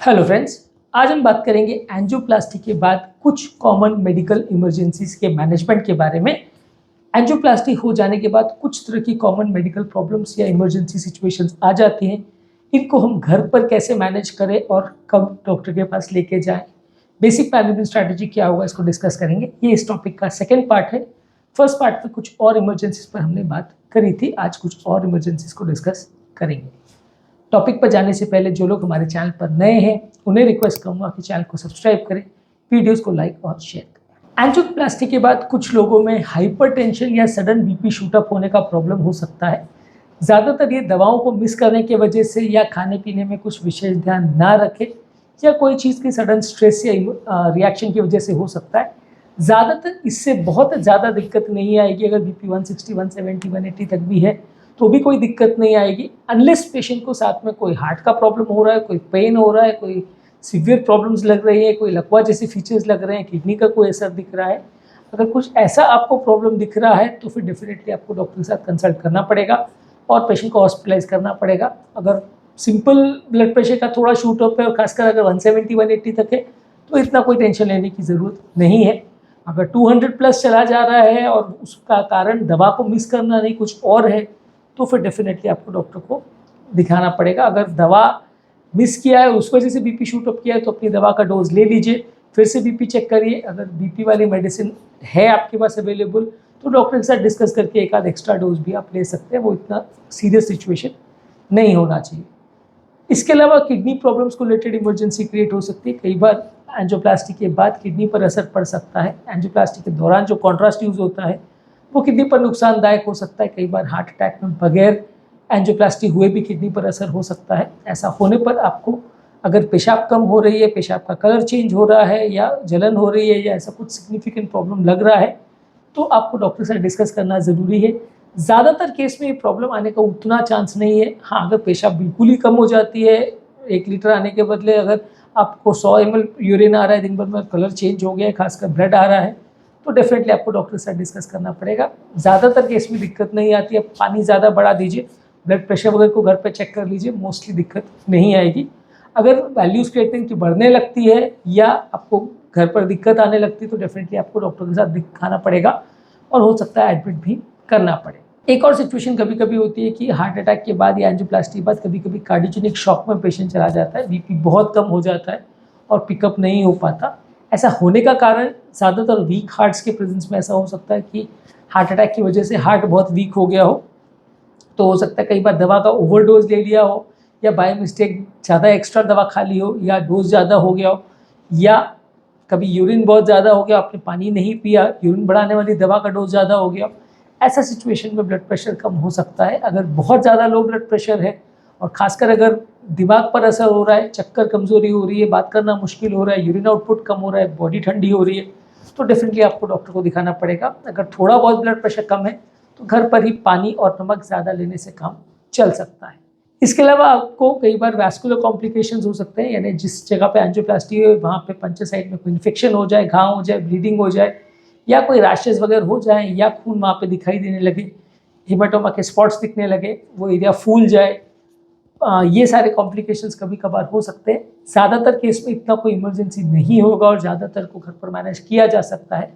Hello friends, आज हम बात करेंगे एंजियोप्लास्टी के बाद कुछ कॉमन मेडिकल इमरजेंसीज के मैनेजमेंट के बारे में। एंजियोप्लास्टी हो जाने के बाद कुछ तरह की कॉमन मेडिकल प्रॉब्लम्स या इमरजेंसी सिचुएशंस आ जाती हैं। इनको हम घर पर कैसे मैनेज करें और कब डॉक्टर के पास लेके जाएं, बेसिक मैनेजमेंट स्ट्रैटेजी क्या होगा, इसको डिस्कस करेंगे। ये इस टॉपिक का सेकेंड पार्ट है। फर्स्ट पार्ट में कुछ और इमरजेंसीज पर हमने बात करी थी, आज कुछ और इमरजेंसीज को डिस्कस करेंगे। टॉपिक पर जाने से पहले जो लोग हमारे चैनल पर नए हैं उन्हें रिक्वेस्ट करूंगा कि चैनल को सब्सक्राइब करें, वीडियोस को लाइक और शेयर करें। एंजियोप्लास्टी के बाद कुछ लोगों में हाइपरटेंशन या सडन बीपी शूटअप होने का प्रॉब्लम हो सकता है। ज़्यादातर ये दवाओं को मिस करने की वजह से या खाने पीने में कुछ विशेष ध्यान ना रखें या कोई चीज़ की सडन स्ट्रेस या रिएक्शन की वजह से हो सकता है। ज़्यादातर इससे बहुत ज़्यादा दिक्कत नहीं आएगी। अगर बीपी 160, 170, 180 तक भी है तो भी कोई दिक्कत नहीं आएगी, अनलेस पेशेंट को साथ में कोई हार्ट का प्रॉब्लम हो रहा है, कोई पेन हो रहा है, कोई सीवियर प्रॉब्लम्स लग रही है, कोई लकवा जैसे फीचर्स लग रहे हैं, किडनी का कोई असर दिख रहा है। अगर कुछ ऐसा आपको प्रॉब्लम दिख रहा है तो फिर डेफिनेटली आपको डॉक्टर के साथ कंसल्ट करना पड़ेगा और पेशेंट को हॉस्पिटलाइज करना पड़ेगा। अगर सिंपल ब्लड प्रेशर का थोड़ा शूट अप है और खासकर अगर 170, 180 तक है तो इतना कोई टेंशन लेने की ज़रूरत नहीं है। अगर 200 प्लस चला जा रहा है और उसका कारण दवा को मिस करना नहीं कुछ और है तो फिर डेफिनेटली आपको डॉक्टर को दिखाना पड़ेगा। अगर दवा मिस किया है, उस वजह से बीपी शूट अप किया है, तो अपनी दवा का डोज ले लीजिए, फिर से बीपी चेक करिए। अगर बीपी वाली मेडिसिन है आपके पास अवेलेबल तो डॉक्टर के साथ डिस्कस करके एक आध एक्स्ट्रा डोज भी आप ले सकते हैं। वो इतना सीरियस सिचुएशन नहीं होना चाहिए। इसके अलावा किडनी प्रॉब्लम्स को रिलेटेड इमरजेंसी क्रिएट हो सकती है। कई बार एंजियोप्लास्टी के बाद किडनी पर असर पड़ सकता है। एंजियोप्लास्टी के दौरान जो कॉन्ट्रास्ट यूज होता है वो किडनी पर नुकसानदायक हो सकता है। कई बार हार्ट अटैक में बगैर एंजियोप्लास्टी हुए भी किडनी पर असर हो सकता है। ऐसा होने पर आपको अगर पेशाब कम हो रही है, पेशाब का कलर चेंज हो रहा है या जलन हो रही है या ऐसा कुछ सिग्निफिकेंट प्रॉब्लम लग रहा है तो आपको डॉक्टर से डिस्कस करना ज़रूरी है। ज़्यादातर केस में ये प्रॉब्लम आने का उतना चांस नहीं है। हाँ, अगर पेशाब बिल्कुल ही कम हो जाती है, 1 लीटर आने के बदले अगर आपको 100 ml यूरिन आ रहा है दिन भर में, कलर चेंज हो गया है, खासकर ब्लड आ रहा है, तो डेफिनेटली आपको डॉक्टर से डिस्कस करना पड़ेगा। ज़्यादातर केस में दिक्कत नहीं आती है। पानी ज़्यादा बढ़ा दीजिए, ब्लड प्रेशर वगैरह को घर पे चेक कर लीजिए, मोस्टली दिक्कत नहीं आएगी। अगर वैल्यूज़ क्रिएटिनिन की बढ़ने लगती है या आपको घर पर दिक्कत आने लगती है तो डेफिनेटली आपको डॉक्टर के साथ दिखाना पड़ेगा और हो सकता है एडमिट भी करना पड़े। एक और सिचुएशन कभी कभी होती है कि हार्ट अटैक के बाद या एंजियोप्लास्टी के बाद कभी कभी कार्डियोजेनिक शॉक में पेशेंट चला जाता है, बीपी बहुत कम हो जाता है और पिकअप नहीं हो पाता। ऐसा होने का कारण ज़्यादातर वीक हार्ट्स के प्रेजेंस में ऐसा हो सकता है कि हार्ट अटैक की वजह से हार्ट बहुत वीक हो गया हो, तो हो सकता है कई बार दवा का ओवरडोज ले लिया हो या बाय मिस्टेक ज़्यादा एक्स्ट्रा दवा खा ली हो या डोज ज़्यादा हो गया हो या कभी यूरिन बहुत ज़्यादा हो गया, आपने पानी नहीं पिया, यूरिन बढ़ाने वाली दवा का डोज ज़्यादा हो गया। ऐसा सिचुएशन में ब्लड प्रेशर कम हो सकता है। अगर बहुत ज़्यादा लो ब्लड प्रेशर है और खासकर अगर दिमाग पर असर हो रहा है, चक्कर, कमज़ोरी हो रही है, बात करना मुश्किल हो रहा है, यूरिन आउटपुट कम हो रहा है, बॉडी ठंडी हो रही है, तो डेफिनेटली आपको डॉक्टर को दिखाना पड़ेगा। अगर थोड़ा बहुत ब्लड प्रेशर कम है तो घर पर ही पानी और नमक ज़्यादा लेने से काम चल सकता है। इसके अलावा आपको कई बार वैस्कुलर कॉम्प्लिकेशंस हो सकते हैं, यानी जिस जगह पे एंजियोप्लास्टी है वहाँ पे पंचर साइड में कोई इन्फेक्शन हो जाए, घाव हो जाए, ब्लीडिंग हो जाए या कोई रैशेज वगैरह हो जाए या खून वहाँ पे दिखाई देने लगे, हेमाटोमा के स्पॉट्स दिखने लगे, वो एरिया फूल जाए, ये सारे कॉम्प्लिकेशंस कभी कभार हो सकते हैं। ज़्यादातर केस में इतना कोई इमरजेंसी नहीं होगा और ज़्यादातर को घर पर मैनेज किया जा सकता है।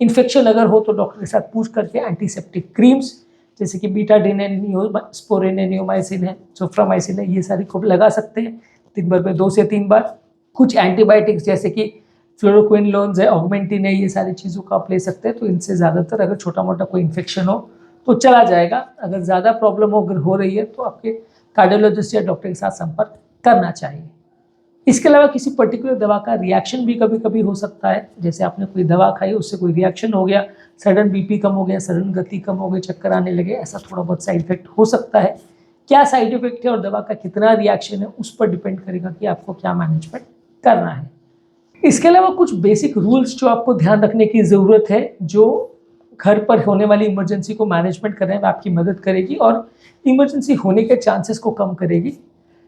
इन्फेक्शन अगर हो तो डॉक्टर के साथ पूछ करके एंटीसेप्टिक क्रीम्स जैसे कि बीटाडिन, स्पोरेनियोमाइसिन है, सोफ्रामाइसिन है, ये सारी खूब लगा सकते हैं दिन भर में 2 से 3 बार। कुछ एंटीबायोटिक्स जैसे कि फ्लोरोक्विनलोन्स है, ऑगमेंटिन है, ये सारी चीज़ों का आप ले सकते हैं। तो इनसे ज़्यादातर अगर छोटा मोटा कोई इन्फेक्शन हो तो चला जाएगा। अगर ज़्यादा प्रॉब्लम अगर हो रही है तो आपके कार्डियोलॉजिस्ट या डॉक्टर के साथ संपर्क करना चाहिए। इसके अलावा किसी पर्टिकुलर दवा का रिएक्शन भी कभी कभी हो सकता है। जैसे आपने कोई दवा खाई, उससे कोई रिएक्शन हो गया, सडन बीपी कम हो गया, सडन गति कम हो गई, चक्कर आने लगे, ऐसा थोड़ा बहुत साइड इफेक्ट हो सकता है। क्या साइड इफेक्ट है और दवा का कितना रिएक्शन है उस पर डिपेंड करेगा कि आपको क्या मैनेजमेंट करना है। इसके अलावा कुछ बेसिक रूल्स जो आपको ध्यान रखने की ज़रूरत है, जो घर पर होने वाली इमरजेंसी को मैनेजमेंट करने में आपकी मदद करेगी और इमरजेंसी होने के चांसेस को कम करेगी।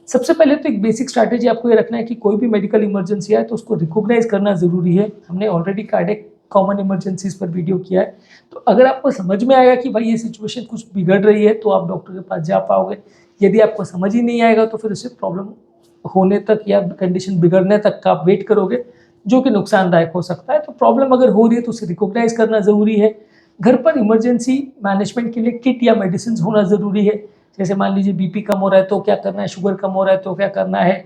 सबसे पहले तो एक बेसिक स्ट्रैटेजी आपको ये रखना है कि कोई भी मेडिकल इमरजेंसी आए तो उसको रिकॉग्नाइज करना ज़रूरी है। हमने ऑलरेडी कार्डियक कॉमन इमरजेंसीज पर वीडियो किया है, तो अगर आपको समझ में आएगा कि भाई ये सिचुएशन कुछ बिगड़ रही है तो आप डॉक्टर के पास जा पाओगे। यदि आपको समझ ही नहीं आएगा तो फिर उससे प्रॉब्लम होने तक या कंडीशन बिगड़ने तक का आप वेट करोगे, जो कि नुकसानदायक हो सकता है। तो प्रॉब्लम अगर हो रही है तो उसे रिकॉग्नाइज करना ज़रूरी है। घर पर इमरजेंसी मैनेजमेंट के लिए किट या मेडिसिन होना ज़रूरी है। जैसे मान लीजिए बीपी कम हो रहा है तो क्या करना है, शुगर कम हो रहा है तो क्या करना है,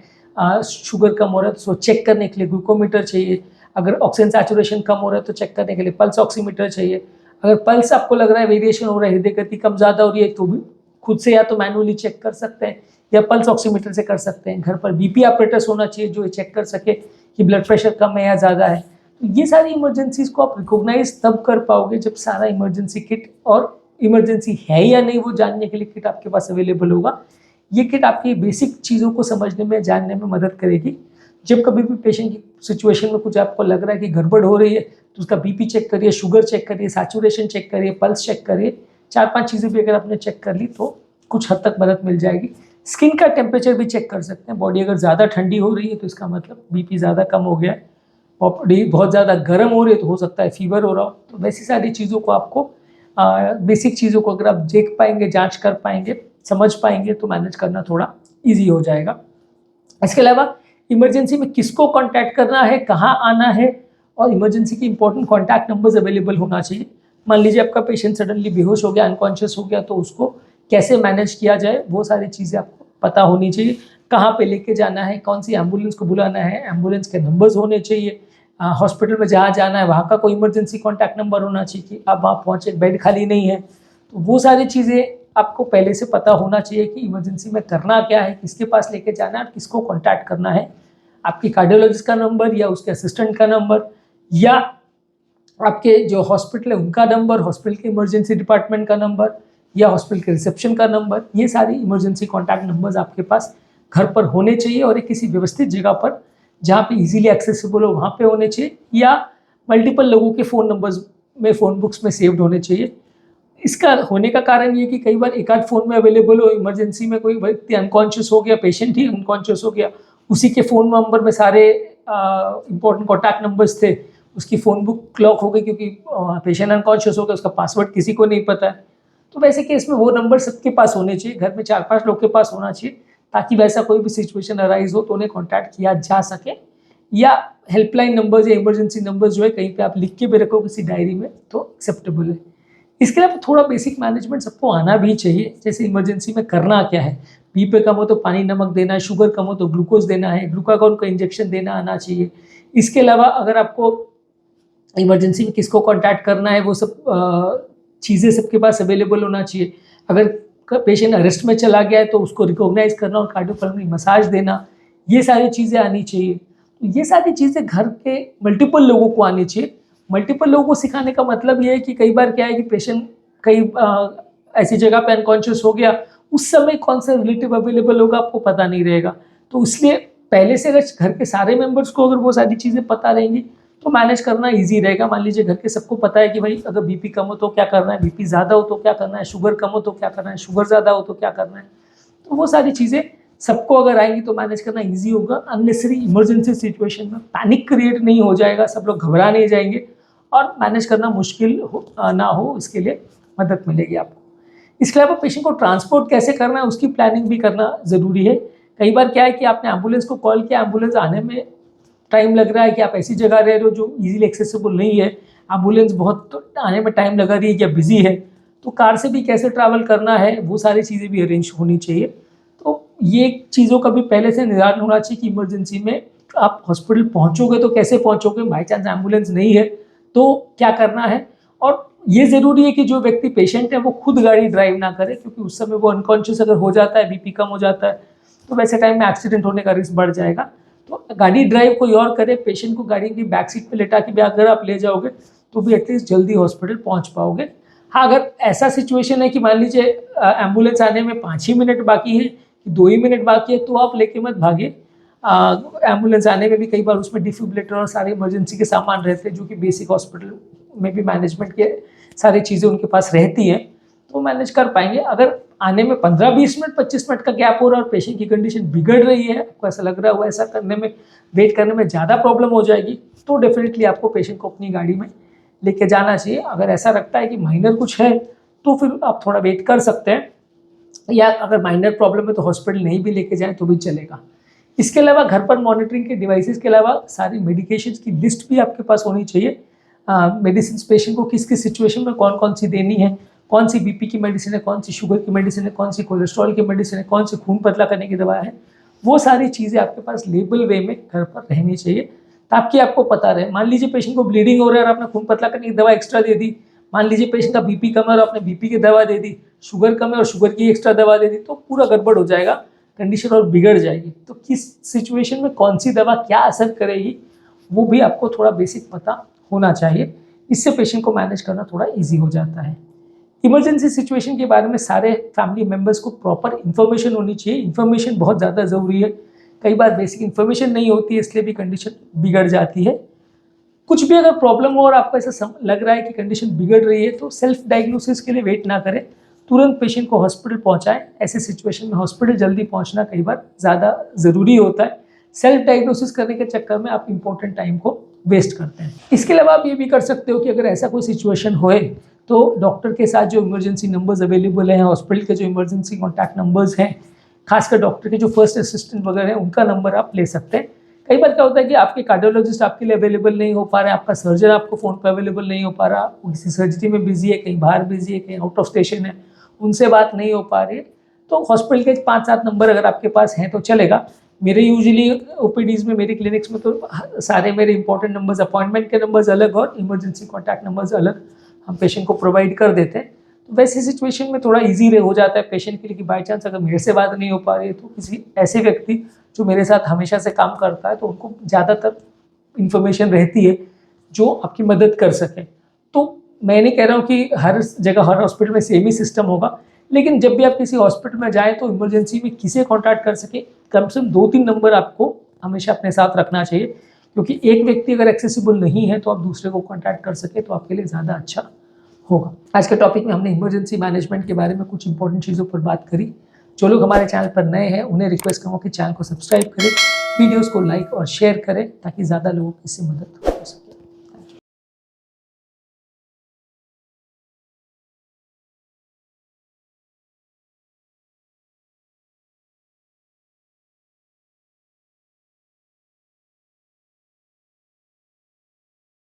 शुगर कम हो रहा है तो उसको चेक करने के लिए ग्लूकोमीटर चाहिए। अगर ऑक्सीजन सैचुरेशन कम हो रहा है तो चेक करने के लिए पल्स ऑक्सीमीटर चाहिए। अगर पल्स आपको लग रहा है वेरिएशन हो रहा है, हृदय गति कम ज़्यादा हो रही है, तो भी खुद से या तो मैनुअली चेक कर सकते हैं या पल्स ऑक्सीमीटर से कर सकते हैं। घर पर बीपी ऑपरेटर्स होना चाहिए जो चेक कर सके कि ब्लड प्रेशर कम है या ज़्यादा है। तो ये सारी इमरजेंसीज को आप रिकॉग्नाइज तब कर पाओगे जब सारा इमरजेंसी किट और इमरजेंसी है या नहीं वो जानने के लिए किट आपके पास अवेलेबल होगा। ये किट आपकी बेसिक चीज़ों को समझने में, जानने में मदद करेगी। जब कभी भी पेशेंट की सिचुएशन में कुछ आपको लग रहा है कि गड़बड़ हो रही है तो उसका बीपी चेक करिए, शुगर चेक करिए, सैचुरेशन चेक करिए, पल्स चेक करिए। 4-5 चीज़ें भी अगर आपने चेक कर ली तो कुछ हद तक मदद मिल जाएगी। स्किन का टेम्परेचर भी चेक कर सकते हैं। बॉडी अगर ज़्यादा ठंडी हो रही है तो इसका मतलब बीपी ज़्यादा कम हो गया है। बॉडी बहुत ज़्यादा गर्म हो रही है तो हो सकता है फीवर हो रहा हो। तो वैसी सारी चीज़ों को आपको बेसिक चीज़ों को अगर आप देख पाएंगे, जांच कर पाएंगे, समझ पाएंगे तो मैनेज करना थोड़ा ईजी हो जाएगा। इसके अलावा इमरजेंसी में किसको कांटेक्ट करना है, कहाँ आना है, और इमरजेंसी की इंपॉर्टेंट कॉन्टैक्ट नंबर्स अवेलेबल होना चाहिए। मान लीजिए आपका पेशेंट सडनली बेहोश हो गया, अनकॉन्शियस हो गया, तो उसको कैसे मैनेज किया जाए वो सारी चीज़ें आपको पता होनी चाहिए। कहाँ पे लेके जाना है, कौन सी एम्बुलेंस को बुलाना है, एम्बुलेंस के नंबर्स होने चाहिए। हॉस्पिटल में जहाँ जाना है वहाँ का कोई इमरजेंसी कॉन्टैक्ट नंबर होना चाहिए कि आप वहाँ पहुँचे, बेड खाली नहीं है। तो वो सारी चीज़ें आपको पहले से पता होना चाहिए कि इमरजेंसी में करना क्या है, किसके पास लेके जाना है और किसको कॉन्टैक्ट करना है। आपकी कार्डियोलॉजिस्ट का नंबर या उसके असिस्टेंट का नंबर या आपके जो हॉस्पिटल है उनका नंबर, हॉस्पिटल के इमरजेंसी डिपार्टमेंट का नंबर या हॉस्पिटल के रिसेप्शन का नंबर, ये सारी इमरजेंसी कॉन्टैक्ट नंबर्स आपके पास घर पर होने चाहिए और एक किसी व्यवस्थित जगह पर जहाँ पे इजीली एक्सेसिबल हो वहाँ पे होने चाहिए, या मल्टीपल लोगों के फ़ोन नंबर्स में, फ़ोन बुक्स में सेव्ड होने चाहिए। इसका होने का कारण ये कि कई बार एक आध फ़ोन में अवेलेबल हो, इमरजेंसी में कोई व्यक्ति अनकॉन्शियस हो गया, पेशेंट ही अनकॉन्शियस हो गया, उसी के फ़ोन नंबर में सारे इंपॉर्टेंट कॉन्टैक्ट नंबर्स थे, उसकी फ़ोन बुक लॉक हो गई क्योंकि पेशेंट अनकॉन्शियस हो गया, उसका पासवर्ड किसी को नहीं पता है। तो वैसे केस में वो नंबर सबके पास होने चाहिए, घर में 4-5 लोग के पास होना चाहिए, ताकि वैसा कोई भी सिचुएशन अराइज हो तो उन्हें कॉन्टैक्ट किया जा सके। या हेल्पलाइन नंबर्स या इमरजेंसी नंबर्स जो है कहीं पे आप लिख के भी रखो किसी डायरी में तो एक्सेप्टेबल है। इसके अलावा थोड़ा बेसिक मैनेजमेंट सबको आना भी चाहिए। जैसे इमरजेंसी में करना क्या है, बीपी कम हो तो पानी नमक देना है, शुगर कम हो तो ग्लूकोज देना है, ग्लूकागॉन का इंजेक्शन देना आना चाहिए। इसके अलावा अगर आपको इमरजेंसी में किसको कॉन्टैक्ट करना है वो सब चीज़ें सबके पास अवेलेबल होना चाहिए। अगर पेशेंट अरेस्ट में चला गया है तो उसको रिकॉग्नाइज करना और कार्डियोपल्मोनरी मसाज देना, ये सारी चीज़ें आनी चाहिए। तो ये सारी चीज़ें घर के मल्टीपल लोगों को आनी चाहिए। मल्टीपल लोगों को सिखाने का मतलब ये है कि कई बार क्या है कि पेशेंट कई ऐसी जगह पे अनकॉन्शियस हो गया, उस समय कौन सा रिलेटिव अवेलेबल होगा आपको पता नहीं रहेगा। तो इसलिए पहले से अगर घर के सारे मेंबर्स को अगर वो सारी चीज़ें पता रहेंगी तो मैनेज करना ईजी रहेगा। मान लीजिए घर के सबको पता है कि भाई अगर बीपी कम हो तो क्या करना है, बीपी ज़्यादा हो तो क्या करना है, शुगर कम हो तो क्या करना है, शुगर ज़्यादा हो तो क्या करना है। तो वो सारी चीज़ें सबको अगर आएंगी तो मैनेज करना ईजी होगा। अननेसेसरी इमरजेंसी सिचुएशन में पैनिक क्रिएट नहीं हो जाएगा, सब लोग घबरा नहीं जाएंगे और मैनेज करना मुश्किल ना हो, इसके लिए मदद मिलेगी आपको। इसके अलावा पेशेंट को ट्रांसपोर्ट कैसे करना है उसकी प्लानिंग भी करना ज़रूरी है। कई बार क्या है कि आपने एम्बुलेंस को कॉल किया, एम्बुलेंस आने में टाइम लग रहा है कि आप ऐसी जगह रह रहे हो जो इजीली एक्सेसिबल नहीं है, एम्बुलेंस बहुत आने में टाइम लगा रही है या बिजी है, तो कार से भी कैसे ट्रैवल करना है वो सारी चीज़ें भी अरेंज होनी चाहिए। तो ये चीज़ों का भी पहले से निर्धारण होना चाहिए कि इमरजेंसी में आप हॉस्पिटल पहुँचोगे तो कैसे पहुँचोगे, बाई चांस एम्बुलेंस नहीं है तो क्या करना है। और ये ज़रूरी है कि जो व्यक्ति पेशेंट है वो खुद गाड़ी ड्राइव ना करे, क्योंकि उस समय वो अनकॉन्शियस अगर हो जाता है, बीपी कम हो जाता है, तो वैसे टाइम में एक्सीडेंट होने का रिस्क बढ़ जाएगा। तो गाड़ी ड्राइव कोई और करे, पेशेंट को गाड़ी की बैक सीट पे लेटा के भी अगर आप ले जाओगे तो भी एटलीस्ट जल्दी हॉस्पिटल पहुंच पाओगे। हाँ, अगर ऐसा सिचुएशन है कि मान लीजिए एम्बुलेंस आने में 5 ही मिनट बाकी है कि 2 ही मिनट बाकी है, तो आप लेके मत भागिए। एम्बुलेंस आने में भी कई बार उसमें डिफिब्रिलेटर और सारे इमरजेंसी के सामान रहते हैं जो कि बेसिक हॉस्पिटल में भी मैनेजमेंट के सारी चीज़ें उनके पास रहती हैं, तो मैनेज कर पाएंगे। अगर आने में 15-20 मिनट 25 मिनट का गैप हो रहा है और पेशेंट की कंडीशन बिगड़ रही है, आपको ऐसा लग रहा है वो ऐसा करने में, वेट करने में ज़्यादा प्रॉब्लम हो जाएगी, तो डेफिनेटली आपको पेशेंट को अपनी गाड़ी में लेके जाना चाहिए। अगर ऐसा लगता है कि माइनर कुछ है तो फिर आप थोड़ा वेट कर सकते हैं, या अगर माइनर प्रॉब्लम है तो हॉस्पिटल नहीं भी लेके जाएं तो भी चलेगा। इसके अलावा घर पर मॉनिटरिंग के डिवाइसेस के अलावा सारी मेडिकेशंस की लिस्ट भी आपके पास होनी चाहिए। मेडिसिन पेशेंट को किस किस सिचुएशन में कौन कौन सी देनी है, कौन सी बीपी की मेडिसिन है, कौन सी शुगर की मेडिसिन है, कौन सी कोलेस्ट्रॉल की मेडिसिन है, कौन सी खून पतला करने की दवा है, वो सारी चीज़ें आपके पास लेबल वे में घर पर रहनी चाहिए ताकि आपको पता रहे। मान लीजिए पेशेंट को ब्लीडिंग हो रहा है और आपने खून पतला करने की दवा एक्स्ट्रा दे दी, मान लीजिए पेशेंट का बीपी कम है और आपने बीपी की दवा दे दी, शुगर कम है और शुगर की एक्स्ट्रा दवा दे दी, तो पूरा गड़बड़ हो जाएगा, कंडीशन और बिगड़ जाएगी। तो किस सिचुएशन में कौन सी दवा क्या असर करेगी वो भी आपको थोड़ा बेसिक पता होना चाहिए। इससे पेशेंट को मैनेज करना थोड़ा ईजी हो जाता है। इमरजेंसी सिचुएशन के बारे में सारे फैमिली मेम्बर्स को प्रॉपर इन्फॉर्मेशन होनी चाहिए। इन्फॉर्मेशन बहुत ज़्यादा ज़रूरी है। कई बार बेसिक इन्फॉर्मेशन नहीं होती है, इसलिए भी कंडीशन बिगड़ जाती है। कुछ भी अगर प्रॉब्लम हो और आपको ऐसा लग रहा है कि कंडीशन बिगड़ रही है तो सेल्फ डायग्नोसिस के लिए वेट ना करें, तुरंत पेशेंट को हॉस्पिटल पहुंचाएं। ऐसे सिचुएशन में हॉस्पिटल जल्दी पहुंचना कई बार ज़्यादा ज़रूरी होता है। सेल्फ डायग्नोसिस करने के चक्कर में आप इंपॉर्टेंट टाइम को वेस्ट करते हैं। इसके अलावा आप ये भी कर सकते हो कि अगर ऐसा कोई सिचुएशन होए तो डॉक्टर के साथ जो इमरजेंसी नंबर्स अवेलेबल हैं, हॉस्पिटल के जो इमरजेंसी कॉन्टैक्ट नंबर्स हैं, खासकर डॉक्टर के जो फर्स्ट असिस्टेंट वगैरह हैं, उनका नंबर आप ले सकते हैं। कई बार क्या होता है कि आपके कार्डियोलॉजिस्ट आपके लिए अवेलेबल नहीं हो पा रहे, आपका सर्जन आपको फ़ोन पर अवेलेबल नहीं हो पा रहा, वो किसी सर्जरी में बिजी है, कहीं बाहर बिजी है, कहीं आउट ऑफ स्टेशन है, उनसे बात नहीं हो पा रही है, तो हॉस्पिटल के 5-7 नंबर अगर आपके पास हैं तो चलेगा। मेरे यूजुअली ओपीडीज़ में, मेरी क्लिनिक्स में तो सारे मेरे इंपॉर्टेंट नंबर्स, अपॉइंटमेंट के नंबर्स अलग और इमरजेंसी कॉन्टैक्ट नंबर्स अलग हम पेशेंट को प्रोवाइड कर देते हैं। तो वैसी सिचुएशन में थोड़ा इजी हो जाता है पेशेंट के लिए कि बाई चांस अगर मेरे से बात नहीं हो पा रही है तो किसी ऐसे व्यक्ति जो मेरे साथ हमेशा से काम करता है तो उनको ज़्यादातर इन्फॉर्मेशन रहती है जो आपकी मदद कर सके। तो मैं नहीं कह रहा हूँ कि हर जगह हर हॉस्पिटल में सेम ही सिस्टम होगा, लेकिन जब भी आप किसी हॉस्पिटल में जाएँ तो इमरजेंसी में किसे कॉन्टैक्ट कर सके, कम से कम 2-3 नंबर आपको हमेशा अपने साथ रखना चाहिए, क्योंकि एक व्यक्ति अगर एक्सेसिबल नहीं है तो आप दूसरे को कॉन्टैक्ट कर सके तो आपके लिए ज़्यादा अच्छा होगा। आज के टॉपिक में हमने इमरजेंसी मैनेजमेंट के बारे में कुछ इंपॉर्टेंट चीज़ों पर बात करी। जो लोग हमारे चैनल पर नए हैं उन्हें रिक्वेस्ट करूँगा कि चैनल को सब्सक्राइब करें, वीडियोस को लाइक और शेयर करें ताकि ज़्यादा लोगों को इससे मदद हो।